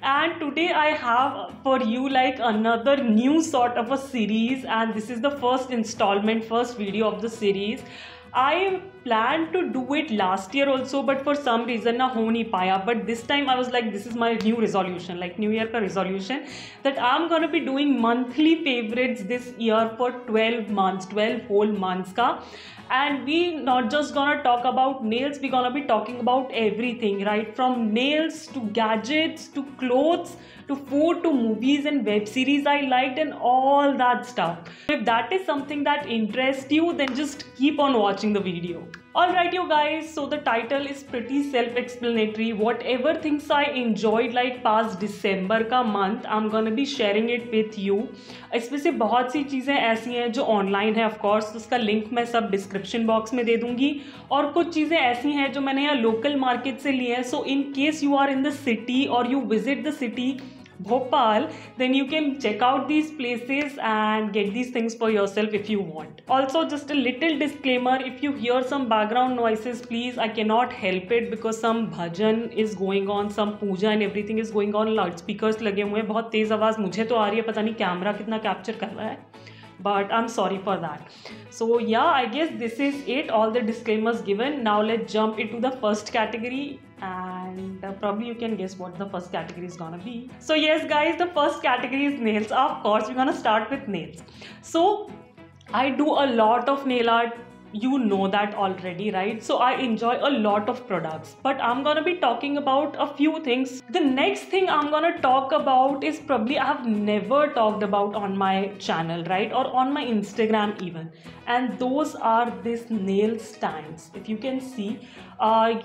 And today I have for you like another new sort of a series, and this is the first installment, first video of the series. I planned to do it last year also, but for some reason na ho nahi paya. But this time I was like, this is my new resolution, like New Year ka resolution, that I'm gonna be doing monthly favorites this year for 12 months, 12 whole months ka. And we not just gonna talk about nails, we're gonna be talking about everything, right? From nails to gadgets to clothes to food to movies and web series I liked and all that stuff. If that is something that interests you, then just keep on watching the video. Alright you guys, so the title is pretty self-explanatory. Whatever things I enjoyed like past December का month, I'm gonna be sharing it with you. इसमें से बहुत सी चीज़ें ऐसी हैं जो online है of course, उसका लिंक मैं सब डिस्क्रिप्शन बॉक्स में दे दूंगी, और कुछ चीज़ें ऐसी हैं जो मैंने यहाँ लोकल मार्केट से ली हैं. So in case you are in the city और you visit the city Bhopal, then you can check out these places and get these things for yourself if you want. Also, just a little disclaimer, if you hear some background noises, please, I cannot help it because some bhajan is going on, some puja and everything is going on. Loudspeakers लगे हुए हैं, बहुत तेज़ आवाज़ मुझे तो आ रही है, पता नहीं कैमरा कितना कैप्चर कर रहा है, but I'm sorry for that. So yeah, I guess this is it, all the disclaimers given. Now let's jump into the first category, and probably you can guess what the first category is gonna be. So yes guys, the first category is nails. Of course, we're gonna start with nails. So I do a lot of nail art, you know that already, right? So I enjoy a lot of products, but I'm gonna be talking about a few things. The next thing I'm gonna talk about is probably I have never talked about on my channel, right, or on my Instagram even, and those are these nail stands. If you can see,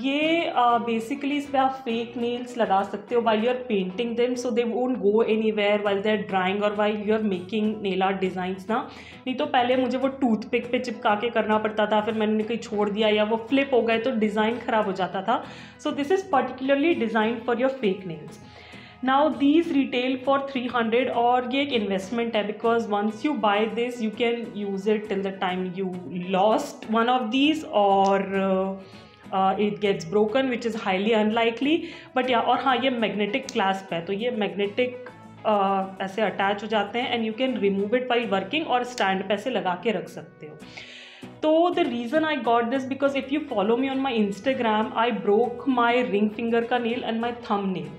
ये basically इस पे आप fake nails लगा सकते हो while you're painting them, so they won't go anywhere while they're drying or while you're making nail art designs ना. नहीं तो पहले मुझे वो टूथपिक पे चिपका के करना पड़ता था, फिर मैंने कहीं छोड़ दिया या वो फ्लिप हो गए तो डिज़ाइन ख़राब हो जाता था. So this is particularly designed for your fake nails. Now these retail for 300 और ये एक investment है because once you buy this you can use it till the time you lost one of these or it gets broken, which is highly unlikely. But yeah, और हाँ ये magnetic clasp है, तो ये magnetic ऐसे attach हो जाते हैं and you can remove it while working और stand पे ऐसे लगा के रख सकते हो. तो the reason I got this because if you follow me on my Instagram, I broke my ring finger का nail and my thumb nail.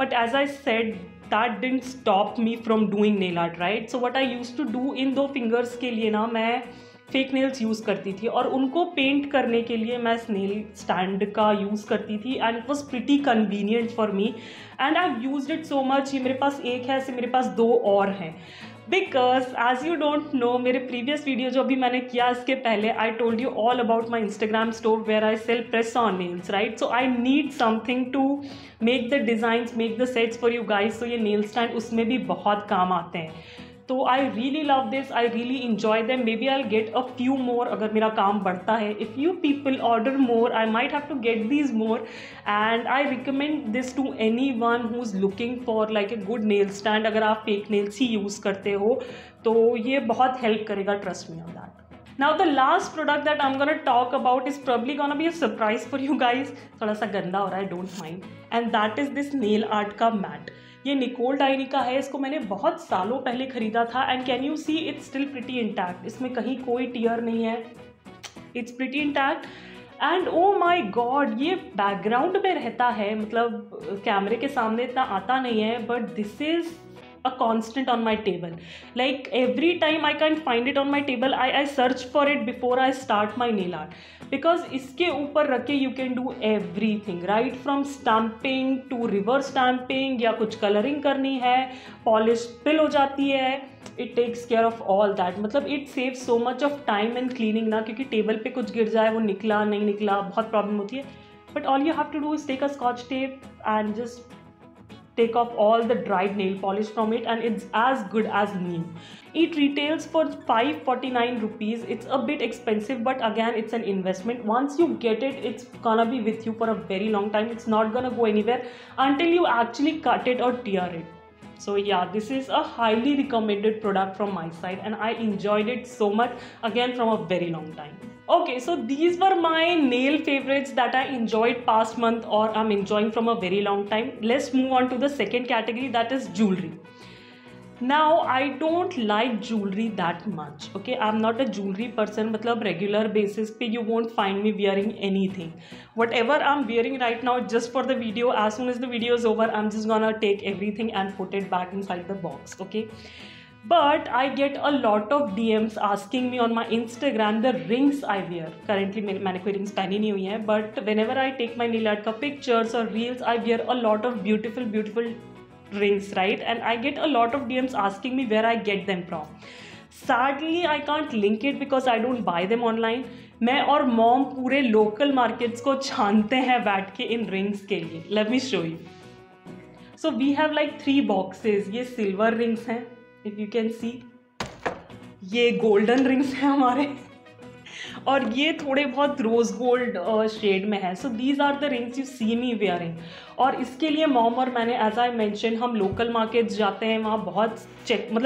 But as I said, that didn't stop me from doing nail art, right? So what I used to do in दो fingers के लिए ना मैं fake nails use करती थी और उनको पेंट करने के लिए मैं नेल स्टैंड का यूज़ करती थी and it was pretty convenient for me and I have used it so much. ये मेरे पास एक है, ऐसे मेरे पास दो और हैं because as you don't know, मेरे प्रीवियस वीडियो जो भी मैंने किया इसके पहले I told you all about my Instagram store where I sell press on nails, right? So I need something to make the designs, make the sets for you guys. So ये nail stand उसमें भी बहुत काम आते हैं. तो I really love this, I really enjoy them. Maybe I get a few more अगर मेरा काम बढ़ता है. If you people order more I might have to get these more and I recommend this to anyone who is looking for like a good nail stand. अगर आप fake nails ही use करते हो तो ये बहुत help करेगा, trust me on that. Now the last product that I'm gonna talk about is probably gonna be a surprise for you guys. थोड़ा सा गंदा हो रहा है, don't mind. And that is this nail art का mat. ये Nicole डायनी का है, इसको मैंने बहुत सालों पहले ख़रीदा था and can you see it's still pretty intact. इसमें कहीं कोई टीयर नहीं है, it's pretty intact. And oh my god, ये बैकग्राउंड में रहता है, मतलब कैमरे के सामने इतना आता नहीं है, but this is a constant on my table. Like every time I can't find it on my table, I search for it before I start my nail art because इसके ऊपर रख के you can do everything, right? From stamping to reverse stamping या कुछ coloring करनी है, polish spill हो जाती है, it takes care of all that. मतलब it saves so much of time and cleaning ना, क्योंकि टेबल पे कुछ गिर जाए, वो निकला नहीं निकला, बहुत प्रॉब्लम होती है. But all you have to do is take a scotch tape and just take off all the dried nail polish from it and it's as good as new. It retails for 549 rupees. It's a bit expensive, but again it's an investment. Once you get it, it's gonna be with you for a very long time. It's not gonna go anywhere until you actually cut it or tear it. So yeah, this is a highly recommended product from my side and I enjoyed it so much, again from a very long time. Okay, so these were my nail favorites that I enjoyed past month or I'm enjoying from a very long time. Let's move on to the second category, that is jewelry. Now I don't like jewelry that much. Okay, I'm not a jewelry person. मतलब regular basis पे you won't find me wearing anything. Whatever I'm wearing right now, just for the video. As soon as the video is over, I'm just gonna take everything and put it back inside the box. Okay. But I get a lot of DMs asking me on my Instagram the rings I wear. Currently मैंने कोई rings पहनी नहीं हुई है. But whenever I take my nail art का pictures or reels, I wear a lot of beautiful rings, right? And I get a lot of DMs asking me where I get them from. Sadly I can't link it because I don't buy them online. मैं और mom पूरे local markets को छानते हैं बैठ के इन rings के लिए. Let me show you. So we have like 3 boxes. ये सिल्वर रिंग्स हैं, if you can see. ये गोल्डन रिंग्स हैं हमारे और ये थोड़े बहुत रोज गोल्ड शेड में है. So these are the rings you see me wearing. और इसके लिए मॉम और मैंने, एज आई मेंशन, हम लोकल मार्केट्स जाते हैं, वहाँ बहुत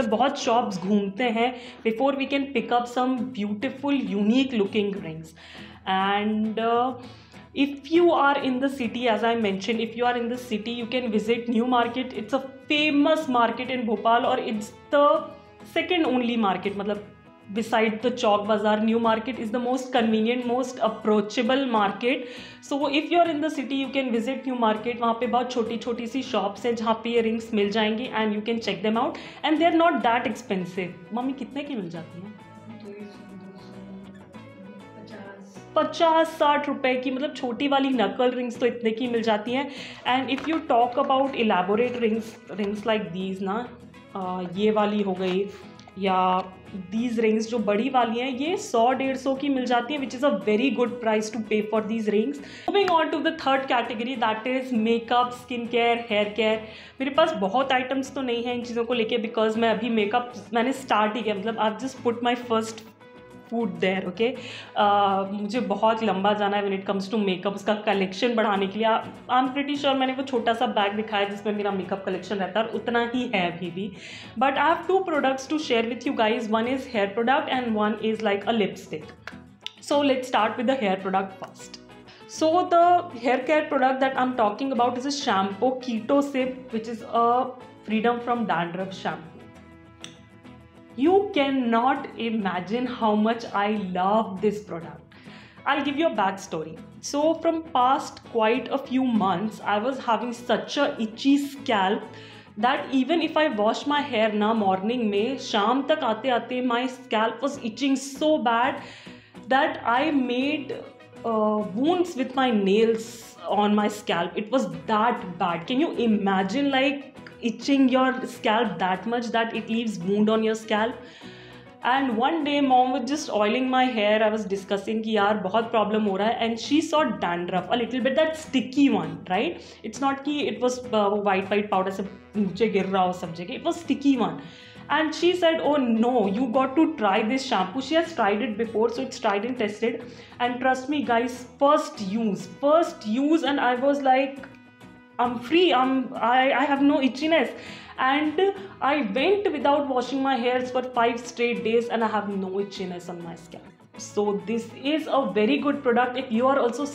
बहुत शॉप्स घूमते हैं before we can pick up some beautiful unique looking rings. And if you are in the city, as I mentioned, if you are in the city, you can visit New Market. It's a famous market in Bhopal, or it's the second only market. मतलब beside the Chowk Bazaar, New Market is the most convenient, most approachable market. So if you are in the city, you can visit New Market. वहाँ पे बहुत छोटी छोटी सी shops हैं जहाँ पे ये rings मिल जाएंगी and you can check them out, and they are not that expensive. Mummy कितने की मिल जाती हैं? 50-60 रुपए की. मतलब छोटी वाली नकल रिंग्स तो इतने की मिल जाती हैं. And if you talk about elaborate rings like these ना, ये वाली हो गई, या दीज रिंग्स जो बड़ी वाली हैं, ये 100-150 की मिल जाती हैं, which is a very good price to pay for these rings. Moving on to the third category, that is makeup, skin care, hair care. मेरे पास बहुत आइटम्स तो नहीं है इन चीज़ों को लेके, बिकॉज मैं अभी मेकअप मैंने स्टार्ट ही किया. मतलब I just put my first foot there. Okay, मुझे बहुत लंबा जाना है when it comes to makeup. उसका कलेक्शन बढ़ाने के लिए आई एम प्रीटी श्योर मैंने वो छोटा सा बैग दिखाया जिसमें मेरा मेकअप कलेक्शन रहता है, और उतना ही है अभी भी. But I have 2 products to share with you guys. One is hair product and one is like a lipstick. So let's start with the hair product first. So the hair care product that I'm talking about is a shampoo, Keto Sip, which is a freedom from dandruff shampoo. You cannot imagine how much I love this product. I'll give you a backstory. So from past quite a few months, I was having such a itchy scalp that even if I wash my hair na morning में, शाम तक आते आते my scalp was itching so bad that I made wounds with my nails on my scalp. It was that bad. Can you imagine like itching your scalp that much that it leaves wound on your scalp? And one day mom was just oiling my hair. I was discussing कि यार बहुत problem हो रहा है, and she saw dandruff, a little bit, that sticky one, right? It's not कि it was white powder से नीचे गिर रहा हो सब जगह. It was sticky one. And she said, oh no, you got to try this shampoo. She has tried it before, so it's tried and tested. And trust me guys, first use, and I was like, I'm free, I have no itchiness. And I went without washing my hairs for 5 straight days and I have no itchiness on my scalp. So this is a very good product if you are also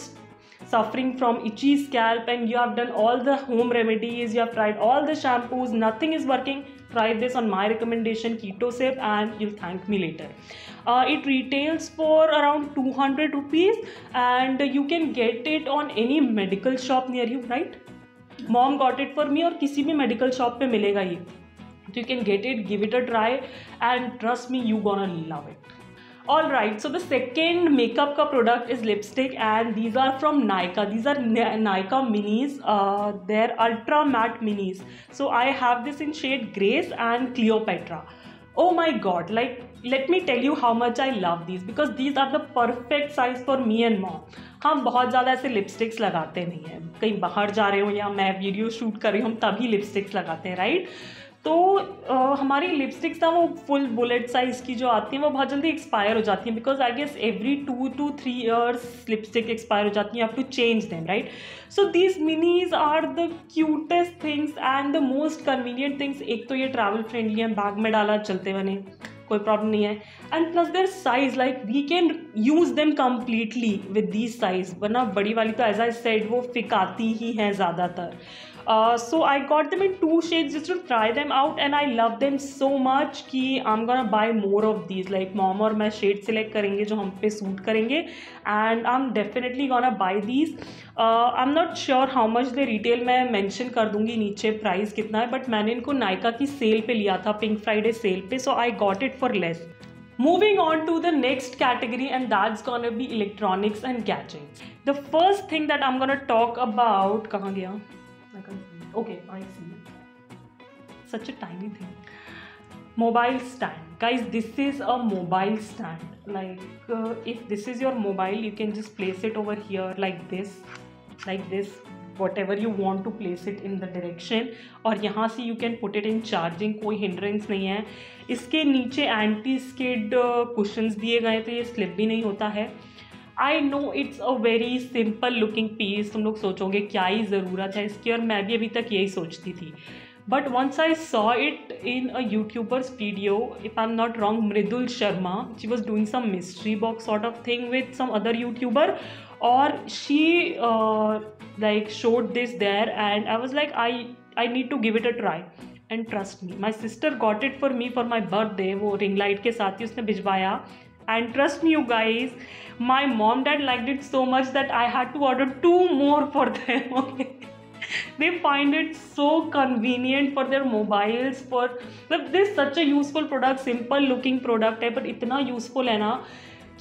suffering from itchy scalp and you have done all the home remedies, you have tried all the shampoos, nothing is working. Try this on my recommendation, Keto Sip, and you'll thank me later. It retails for around 200 rupees and you can get it on any medical shop near you, right? Mom got it for me, और किसी भी medical shop पे मिलेगा ये. So you can get it, give it a try, and trust me, you gonna love it. Alright, so the second makeup ka product is lipstick, and these are from Nykaa. These are Nykaa minis. They're ultra matte minis. So I have this in shade Grace and Cleopatra. Oh my god, like let me tell you how much I love these, because these are the perfect size for me and mom. हम बहुत ज़्यादा ऐसे lipsticks लगाते नहीं हैं, कहीं बाहर जा रहे हो या मैं वीडियो शूट कर रही हूँ तभी लिपस्टिक्स लगाते हैं, राइट? तो हमारी लिपस्टिक्स ना वो फुल बुलेट साइज़ की जो आती हैं वो बहुत जल्दी एक्सपायर हो जाती हैं, because I guess every 2 to 3 years lipstick expire हो जाती हैं. You have to change them, right? So these minis are the cutest things and the most convenient things. एक तो ये ट्रैवल फ्रेंडली है, बैग में डाला चलते बने, कोई प्रॉब्लम नहीं है. And plus their size, like we can use them completely with these size, वरना बड़ी वाली तो एज आई सेड वो फिकाती ही हैं ज़्यादातर. So I got them in 2 shades just to try them out and I love them so much कि I'm gonna buy more of these. Like mom और मैं shade select करेंगे जो हम पे सूट करेंगे and I'm definitely gonna buy these. I'm not sure how much they retail, मैं mention कर दूँगी नीचे प्राइस कितना है, but मैंने इनको नायका की सेल पे लिया था, पिंक फ्राइडे सेल पे, so I got it for less. Moving on to the next category, and that's gonna be electronics and gadgets. The first thing that I'm gonna talk about, कहाँ गया? Okay, I see. Such a tiny thing. Mobile stand. Guys, this is a mobile stand. Like, if this is your mobile, you can just place it over here like this, whatever you want to place it in the direction. और यहाँ से you can put it in charging. कोई hindrance नहीं है. इसके नीचे anti skid cushions दिए गए, तो ये slip भी नहीं होता है. I know it's a very simple looking piece. तुम लोग सोचोगे क्या ही ज़रूरत है इसकी, और मैं भी अभी तक यही सोचती थी. But once I saw it in a YouTuber's video, if I am not wrong, Mridul Sharma, she was doing some mystery box sort of thing with some other YouTuber, और she like showed this there and I was like I need to give it a try. And trust me, my sister got it for me for my birthday. वो ring light के साथ ही उसने भिजवाया. And trust me you guys, my mom dad liked it so much that I had to order 2 more for them. Okay, they find it so convenient for their mobiles. For this such a useful product, simple looking product है, but इतना useful है ना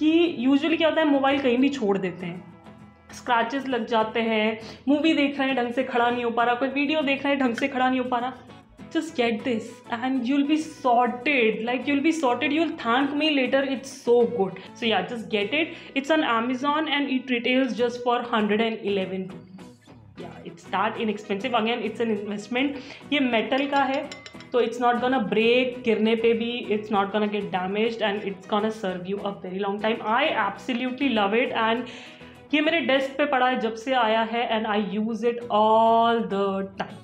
कि usually क्या होता है, mobile कहीं भी छोड़ देते हैं, स्क्रैचेस लग जाते हैं, मूवी देख रहे हैं ढंग से खड़ा नहीं हो पा रहा, कोई वीडियो देख रहे हैं ढंग से खड़ा नहीं हो पा रहा. Just get this and you'll be sorted. Like you'll be sorted, you'll thank me later. It's so good. So yeah, just get it. It's on Amazon and it retails just for 111 rupees. Yeah, it's that inexpensive. Again, it's an investment. ये metal का है, तो it's not gonna break. गिरने पे भी it's not gonna get damaged and it's gonna serve you a very long time. I absolutely love it and ये मेरे desk पे पड़ा है जब से आया है and I use it all the time.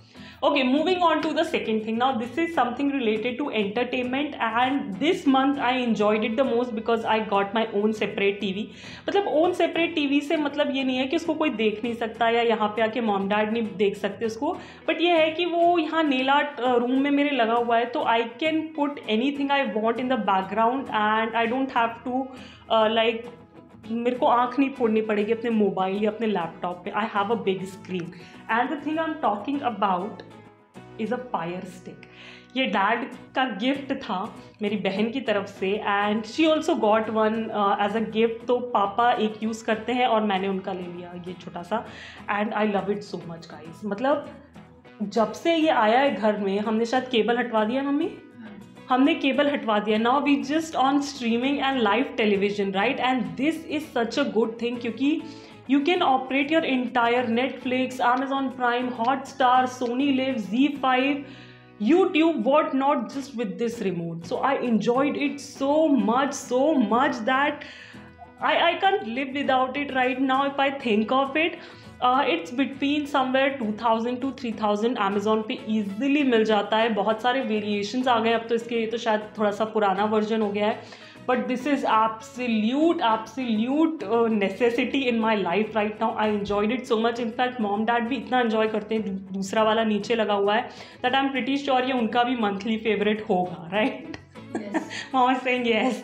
Okay, moving on to the second thing. Now this is something related to entertainment and this month I enjoyed it the most because I got my own separate TV. मतलब own separate TV से मतलब ये नहीं है कि उसको कोई देख नहीं सकता या यहाँ पे आके मॉम डैड नहीं देख सकते उसको, बट ये है कि वो यहाँ नेल आर्ट रूम में मेरे लगा हुआ है, तो I can put anything I want in the background and I don't have to like मेरे को आँख नहीं फोड़नी पड़ेगी अपने मोबाइल या अपने लैपटॉप पे. I have a big screen and the thing I am talking about is a fire stick. ये डैड का गिफ्ट था मेरी बहन की तरफ से and she also got one as a gift. तो पापा एक यूज़ करते हैं और मैंने उनका ले लिया ये छोटा सा and I love it so much guys. मतलब जब से ये आया है घर में, हमने शायद केबल हटवा दिया मम्मी, हमने केबल हटवा दिया. Now we just on streaming and live television right, and this is such a good thing क्योंकि you can operate your entire Netflix, Amazon Prime, Hotstar, Sony Live, Z5, YouTube, what not, just with this remote. So I enjoyed it so much that I can't live without it right now. If I think of it, it's between somewhere 2000 to 3000. Amazon पे easily मिल जाता है. बहुत सारे variations आ गए अब तो इसके, ये तो शायद थोड़ा सा पुराना वर्जन हो गया है. But this is absolute necessity in my life right now. I enjoyed it so much. In fact, mom dad भी इतना enjoy करते हैं. दूसरा वाला नीचे लगा हुआ है that I'm pretty sure ये उनका भी monthly favorite होगा, right? Yes. Mom is saying yes.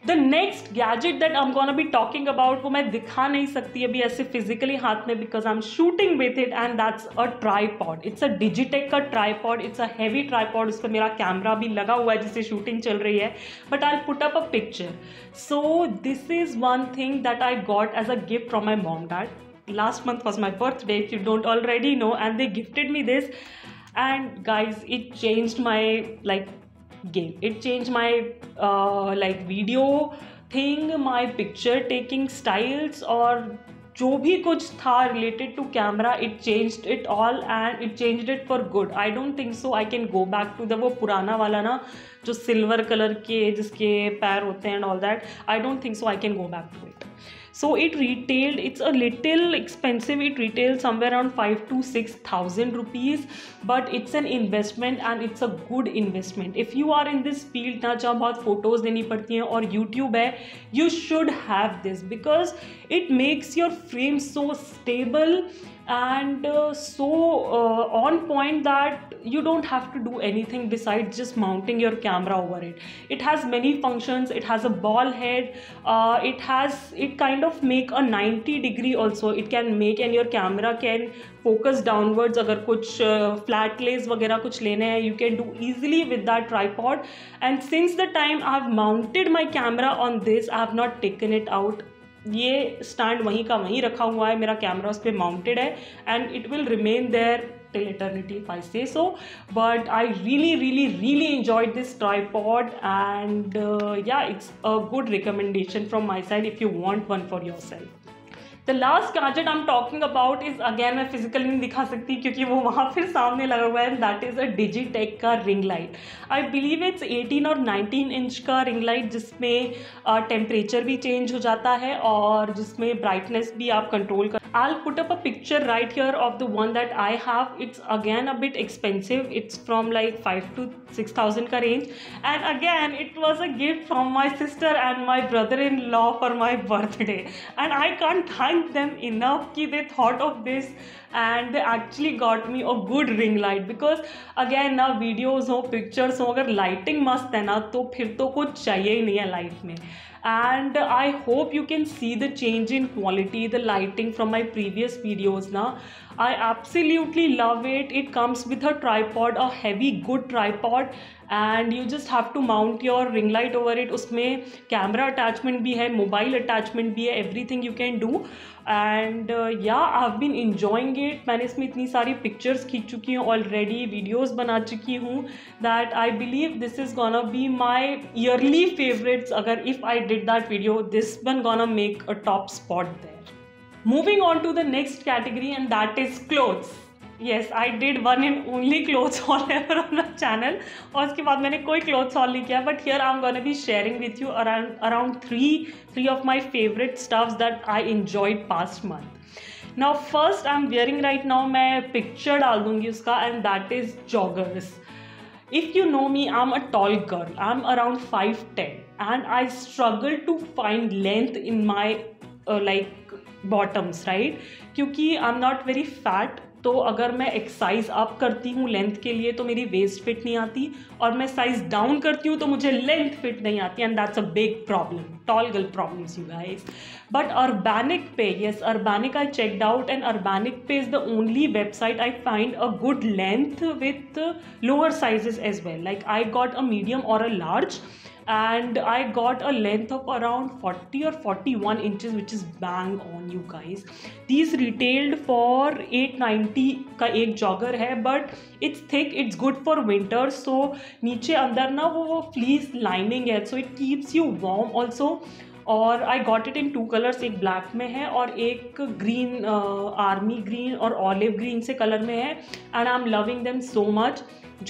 The next gadget that I'm gonna be talking about, वो मैं दिखा नहीं सकती अभी ऐसे physically हाथ में because I'm shooting with it, and that's a tripod. It's a Digitech का tripod. It's a heavy tripod. उस पर मेरा कैमरा भी लगा हुआ है जिससे shooting चल रही है. But I'll put up a picture. So this is one thing that I got as a gift from my mom dad. Last month was my birthday, if you don't already know, and they gifted me this. And guys, it changed my game. It changed my video thing, my picture taking styles, और जो भी कुछ था related to camera, it changed it all and it changed it for good. I don't think so I can go back to वो पुराना वाला ना जो सिल्वर कलर के जिसके पैर होते हैं and all that. I don't think so I can go back to it. So it's a little expensive. It retails somewhere around 5 to 6,000 rupees, but it's an investment and it's a good investment. If you are in this field ना, जहाँ बहुत photos लेनी पड़ती हैं और YouTube है, you should have this because it makes your frame so stable and on point that you don't have to do anything besides just mounting your camera over it. It has many functions. It has a ball head. It kind of make a 90-degree also. It can make, and your camera can focus downwards. अगर कुछ flat lays वगैरह कुछ लेने हैं, you can do easily with that tripod. And since the time I have mounted my camera on this, I have not taken it out. ये stand वहीं का वहीं रखा हुआ है, मेरा कैमरा उस पर माउंटेड है and it will remain there till eternity if I say so. But I really enjoyed this tripod, and yeah, it's a good recommendation from my side if you want one for yourself. The last gadget I'm talking about is again मैं physically नहीं दिखा सकती क्योंकि वो वहाँ फिर सामने लगा हुआ है, and that is a Digitech का ring light. I believe it's 18 और 19 इंच का ring light जिसमें temperature भी change हो जाता है और जिसमें brightness भी आप control कर. I'll put up a picture right here of the one that I have. It's again a bit expensive. It's from like 5 to 6,000 का range, and again it was a gift from my sister and my brother-in-law for my birthday, and I can't thank them enough कि they thought of this and they actually got me a good ring light. Because again ना videos हो pictures हो, अगर lighting मस्त है ना तो फिर तो कुछ चाहिए ही नहीं है life में. And I hope you can see the change in quality, the lighting from my previous videos now. I absolutely love it. It comes with a tripod, a heavy good tripod, and you just have to mount your ring light over it. उसमें camera attachment भी है, mobile attachment भी है, everything you can do. And yeah, I've been enjoying it. मैंने इसमें इतनी सारी pictures खींच चुकी हूँ already, videos बना चुकी हूँ, that I believe this is gonna be my yearly favorites. अगर if I did that video, this one gonna make a top spot there. Moving on to the next category, and that is clothes. Yes, I did one and only clothes haul ever on the channel. और उसके बाद मैंने कोई clothes haul नहीं किया. But here I'm gonna be sharing with you around three of my favorite stuffs that I enjoyed past month. Now first I'm wearing right now, मैं picture डाल दूँगी उसका, and that is joggers. If you know me, I'm a tall girl. I'm around 5'10", and I struggle to find length in my bottoms, right? क्योंकि I'm not very fat. तो अगर मैं एक size up करती हूँ लेंथ के लिए तो मेरी वेस्ट फिट नहीं आती, और मैं साइज़ डाउन करती हूँ तो मुझे लेंथ फिट नहीं आती, and that's a big problem. Tall girl problems you guys. But Urbanic पे, yes, Urbanic I checked out, and Urbanic पे is the only website I find a good length with lower sizes as well. Like I got a medium or a large, and I got a length of around 40 or 41 inches, which is bang on, you guys. These retailed for 890 का एक jogger है, but it's thick, it's good for winter. So नीचे अंदर ना वो fleece lining है, so it keeps you warm also. और I got it in 2 colors, एक black में है और एक green, army green और olive green से color में है, and I'm loving them so much.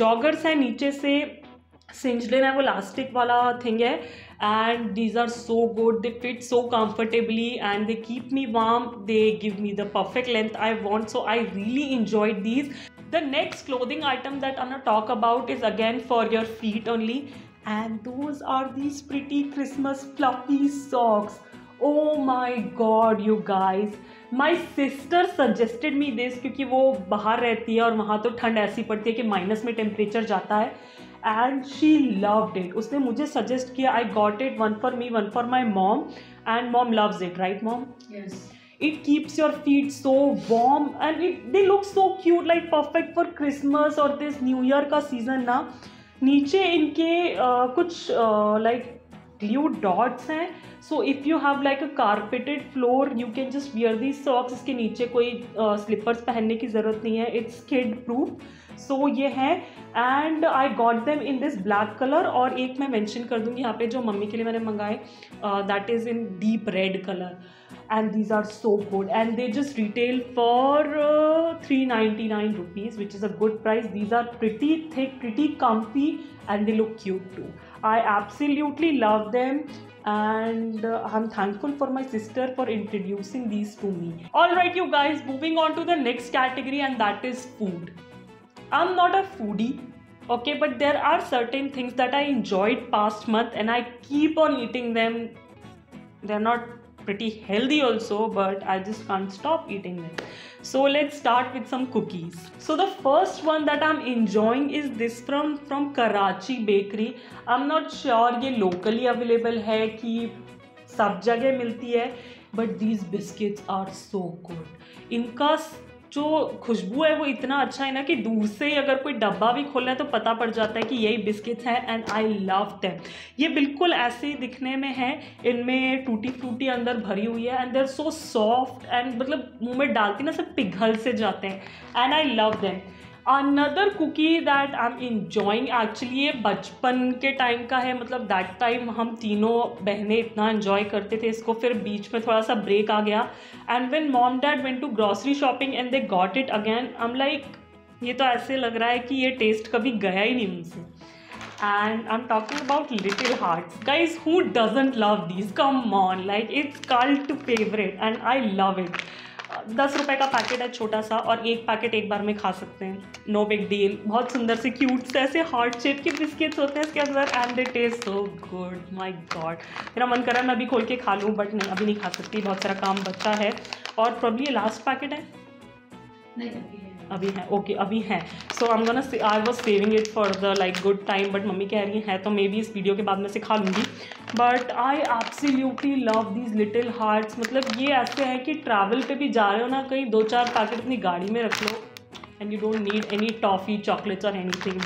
Joggers है, नीचे से cinched in है, वो elastic वाला thing है, and these are so good. They fit so comfortably and they keep me warm. They give me the perfect length I want, so I really enjoyed these. The next clothing item that I'm gonna talk about is again for your feet only, and those are these pretty Christmas fluffy socks. Oh my god, you guys. My sister suggested me this क्योंकि वो बाहर रहती है और वहाँ तो ठंड ऐसी पड़ती है कि माइनस में टेम्परेचर जाता है, and she loved it. उसने मुझे सजेस्ट किया. I got it, one for me, one for my mom, and mom loves it, right mom? Yes. It keeps your feet so warm, and they look so cute, like perfect for Christmas or this New Year का season ना. नीचे इनके कुछ like glue dots हैं, so if you have like a carpeted floor you can just wear these socks. इसके नीचे कोई slippers पहनने की ज़रूरत नहीं है. It's kid proof. So ये है, and I got them in this black color, और एक मैं mention कर दूँगी यहाँ पे जो मम्मी के लिए मैंने मंगाए, that is in deep red color, and these are so good, and they just retail for 399 rupees, which is a good price. These are pretty thick, pretty comfy, and they look cute too. I absolutely love them. and I'm thankful for my sister for introducing these to me. Alright, you guys, moving on to the next category, and that is food. I'm not a foodie, okay, but there are certain things that I enjoyed past month and I keep on eating them. They're not pretty healthy also, but I just can't stop eating them. So let's start with some cookies. So the first one that I'm enjoying is this from Karachi Bakery. I'm not sure ये locally available है कि सब जगह मिलती है, but these biscuits are so good. इनका जो खुशबू है वो इतना अच्छा है ना कि दूर से ही अगर कोई डब्बा भी खोलना है तो पता पड़ जाता है कि यही बिस्किट्स हैं, एंड आई लव देम. ये बिल्कुल ऐसे ही दिखने में है, इनमें टूटी फ्रूटी अंदर भरी हुई है, and they are so soft, and मतलब मुंह में डालती ना सब पिघल से जाते हैं, and I love them. Another cookie that I am enjoying, actually ये बचपन के टाइम का है, मतलब दैट टाइम हम तीनों बहनें इतना इन्जॉय करते थे इसको, फिर बीच में थोड़ा सा ब्रेक आ गया, and when mom dad went to grocery shopping and they got it again, I am like ये तो ऐसे लग रहा है कि ये टेस्ट कभी गया ही नहीं मुझसे. And I'm talking about Little Hearts. Guys, who doesn't love these? Come on, like it's cult favorite and I love it. 10 रुपए का पैकेट है छोटा सा, और एक पैकेट एक बार में खा सकते हैं, नो बिग डील. बहुत सुंदर से क्यूट से ऐसे हार्ट शेप के बिस्किट्स होते हैं इसके अंदर, and they taste so good. My god, मेरा मन कर रहा है मैं अभी खोल के खा लूँ, बट नहीं, अभी नहीं खा सकती, बहुत सारा काम बचा है. और प्रॉब्ली ये लास्ट पैकेट है, नहीं अभी है, ओके अभी है. सो I am gonna say I was saving it for the like good time, but mummy कह रही है तो मे बी इस वीडियो के बाद में से खा लूँगी. But I absolutely love these little hearts. मतलब ये ऐसे है कि ट्रैवल पे भी जा रहे हो ना कहीं, 2-4 पैकेट अपनी गाड़ी में रख लो, and you don't need any toffee chocolates और anything,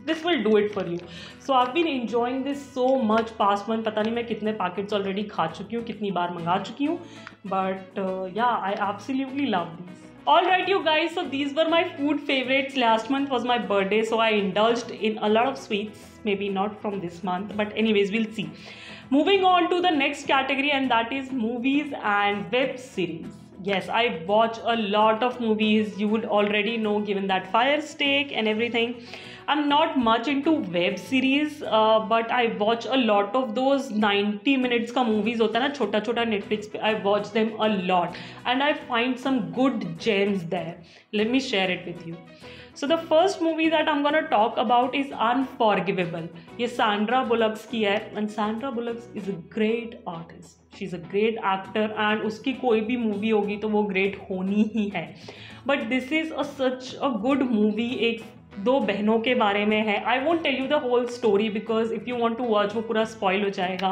this will do it for you. So I have been enjoying this so much past month. पता नहीं मैं कितने पैकेट्स ऑलरेडी खा चुकी हूँ, कितनी बार मंगा चुकी हूँ, बट या I absolutely love this. Alright, you guys, so these were my food favorites. Last month was my birthday, so I indulged in a lot of sweets. Maybe not from this month, but anyways, we'll see. Moving on to the next category, and that is movies and web series. Yes, I watch a lot of movies. You would already know, given that Fire Stick and everything. I'm not much into web series, but I watch a lot of those 90 minutes का movies होता है ना छोटा छोटा Netflix पे. I watch them a lot and I find some good gems there. Let me share it with you. So the first movie that I'm gonna talk about is Unforgivable. ये Sandra Bullock की है, and Sandra Bullock is a great artist. She's a great actor, and उसकी कोई भी movie होगी तो वो great होनी ही है. But this is such a good movie. एक दो बहनों के बारे में है. I won't tell you the whole story because if you want to watch वो पूरा स्पॉइल हो जाएगा,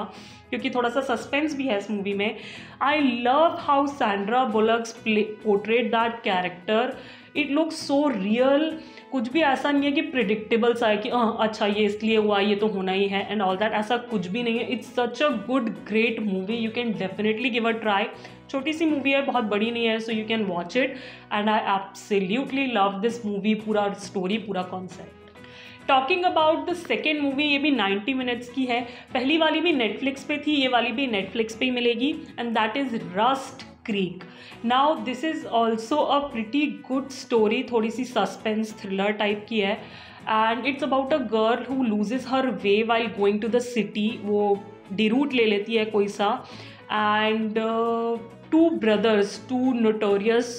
क्योंकि थोड़ा सा सस्पेंस भी है इस मूवी में. I love how Sandra bullocks portrait that character. It looks so real. कुछ भी ऐसा नहीं है कि प्रिडिक्टेबल सा है कि अच्छा ये इसलिए हुआ, ये तो होना ही है एंड ऑल दैट, ऐसा कुछ भी नहीं है. It's such a good great movie. You can definitely give a try. छोटी सी मूवी है, बहुत बड़ी नहीं है, so you can watch it, and I absolutely love this movie. पूरा स्टोरी, पूरा concept. Talking about the second movie, ये भी 90 मिनट्स की है. पहली वाली भी नेटफ्लिक्स पे थी, ये वाली भी नेटफ्लिक्स पे ही मिलेगी, and that is Rust Creek. Now this is also a pretty good story. थोड़ी सी सस्पेंस थ्रिलर टाइप की है, and it's about a girl who loses her way while going to the city. वो detour ले लेती है कोई सा, and two brothers, two notorious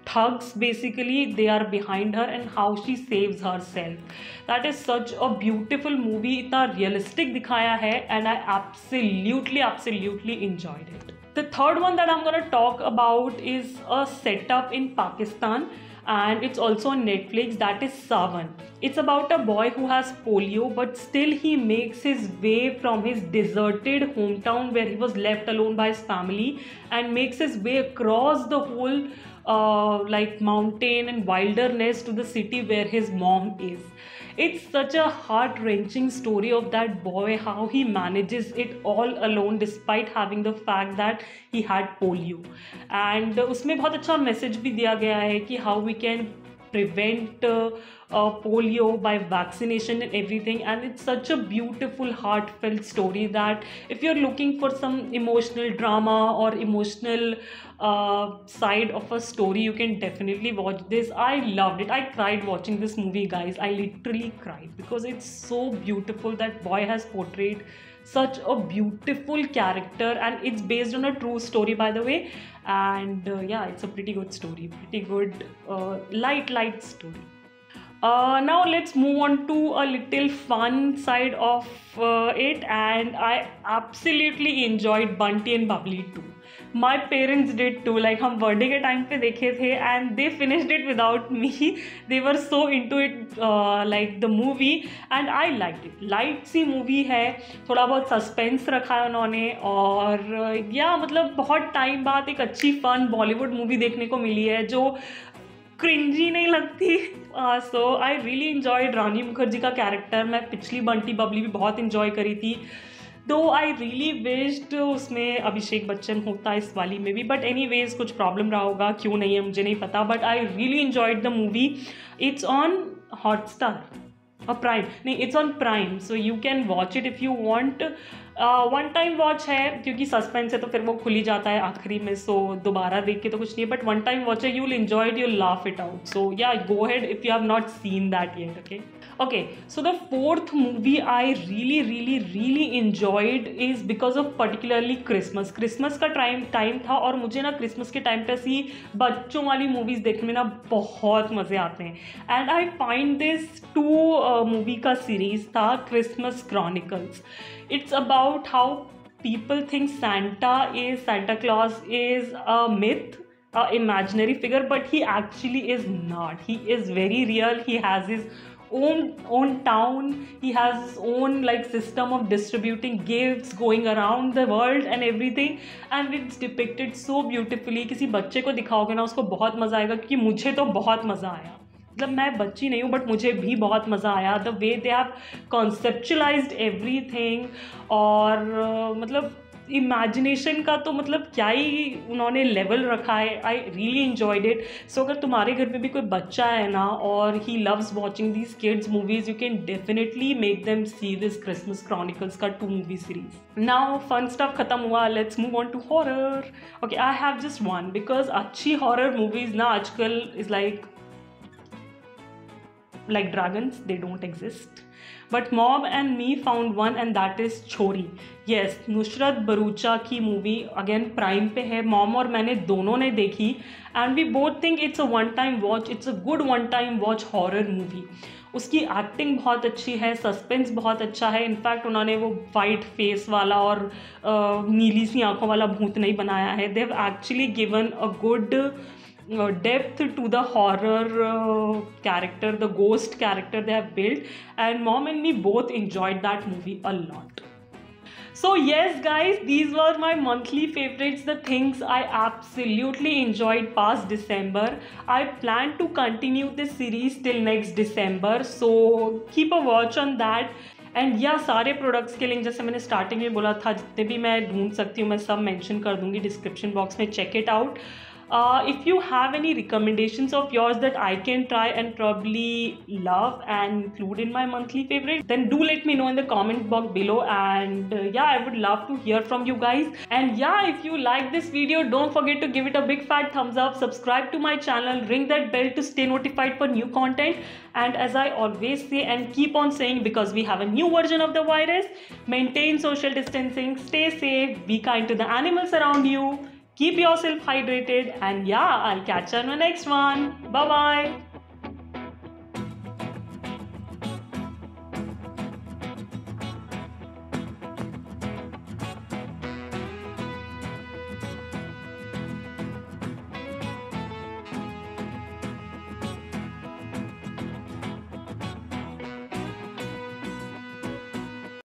thugs basically, they are behind her, and how she saves herself. That is such a beautiful movie. इतना realistic दिखाया है, and I absolutely enjoyed it. The third one that I'm gonna talk about is a setup in Pakistan, and it's also on Netflix. That is Sawan. It's about a boy who has polio, but still he makes his way from his deserted hometown where he was left alone by his family, and makes his way across the whole like mountain and wilderness to the city where his mom is. It's such a heart-wrenching story of that boy, how he manages it all alone despite having the fact that he had polio. And उसमें बहुत अच्छा message भी दिया गया है कि how we can prevent polio by vaccination and everything. And it's such a beautiful heartfelt story that if you're looking for some emotional drama or emotional side of a story, you can definitely watch this. I loved it. I cried watching this movie, guys. I literally cried because it's so beautiful. That boy has portrayed such a beautiful character, and it's based on a true story, by the way. And yeah, it's a pretty good story, pretty good light story. Now let's move on to a little fun side of it, and I absolutely enjoyed Bunty and Bubbly too. My parents did too. Like हम birthday के time पे देखे थे and they finished it without me. They were so into it, like the movie, and I liked it. Light सी movie है, थोड़ा बहुत suspense रखा है उन्होंने, और या मतलब बहुत टाइम बाद एक अच्छी फन बॉलीवुड मूवी देखने को मिली है जो क्रिंजी नहीं लगती. सो आई रियली इन्जॉयड रानी मुखर्जी का कैरेक्टर. मैं पिछली बंटी बबली भी बहुत इन्जॉय करी थी, दो आई रियली विश्ड उसमें अभिषेक बच्चन होता इस वाली में भी, बट एनी वेज कुछ प्रॉब्लम रहा होगा, क्यों नहीं है मुझे नहीं पता, but I really enjoyed the movie. It's on Hotstar और प्राइम, नहीं it's on prime, so you can watch it if you want. One time watch है, क्योंकि सस्पेंस है तो फिर वो खुल ही जाता है आखिरी में, सो दोबारा देख के तो कुछ नहीं है, बट वन टाइम वॉच है, you will enjoy it, you will laugh it out. So yeah go head if you have not seen that yet. Okay, so the fourth movie I really enjoyed is because of particularly Christmas का time था, और मुझे ना Christmas के time पे ऐसी बच्चों वाली मूवीज़ देखने में ना बहुत मज़े आते हैं. And I find this two movie का सीरीज़ था Christmas Chronicles. It's about how people think Santa Claus is a myth, imaginary figure, but he actually is not. He is very real. He has his own town. He has his own like system of distributing gifts, going around the world and everything, and it's depicted so beautifully. किसी बच्चे को दिखाओगे ना उसको बहुत मज़ा आएगा, क्योंकि मुझे तो बहुत मज़ा आया. मतलब मैं बच्ची नहीं हूँ बट मुझे भी बहुत मज़ा आया. The way they have conceptualised everything, और मतलब इमेजिनेशन का तो मतलब क्या ही उन्होंने लेवल रखा है. I really enjoyed it. So अगर तुम्हारे घर में भी कोई बच्चा है ना और he loves watching these kids movies, you can definitely make them see this Christmas Chronicles का 2 movie series. Now fun stuff खत्म हुआ, let's move on to horror. Okay, I have just one, because अच्छी horror movies ना आजकल is like dragons, they don't exist. But Mom and Me found one, and that is Chori. Yes, Nusrat Bharucha की movie again prime पे है. Mom और मैंने दोनों ने देखी, and we both think it's a one time watch. It's a good one time watch horror movie. उसकी acting बहुत अच्छी है, सस्पेंस बहुत अच्छा है. इनफैक्ट उन्होंने वो वाइट फेस वाला और नीली सी आंखों वाला भूत नहीं बनाया है. They have actually given a good depth to the horror character, the ghost character they have built, and Mom and Me both enjoyed that movie a lot. So yes guys, these were my monthly favorites, the things I absolutely enjoyed past December. I plan to continue this series till next December, so keep a watch on that. And या सारे products के link जैसे मैंने starting में बोला था, जितने भी मैं ढूंढ सकती हूँ मैं सब मेंशन कर दूंगी डिस्क्रिप्शन बॉक्स में. Check it out. If you have any recommendations of yours that I can try and probably love and include in my monthly favorite, then do let me know in the comment box below. And yeah, I would love to hear from you guys. And yeah, if you like this video, don't forget to give it a big fat thumbs up, subscribe to my channel, ring that bell to stay notified for new content. And as I always say and keep on saying, because we have a new version of the virus, maintain social distancing, stay safe, be kind to the animals around you. Keep yourself hydrated, and yeah, I'll catch you on the next one. Bye bye.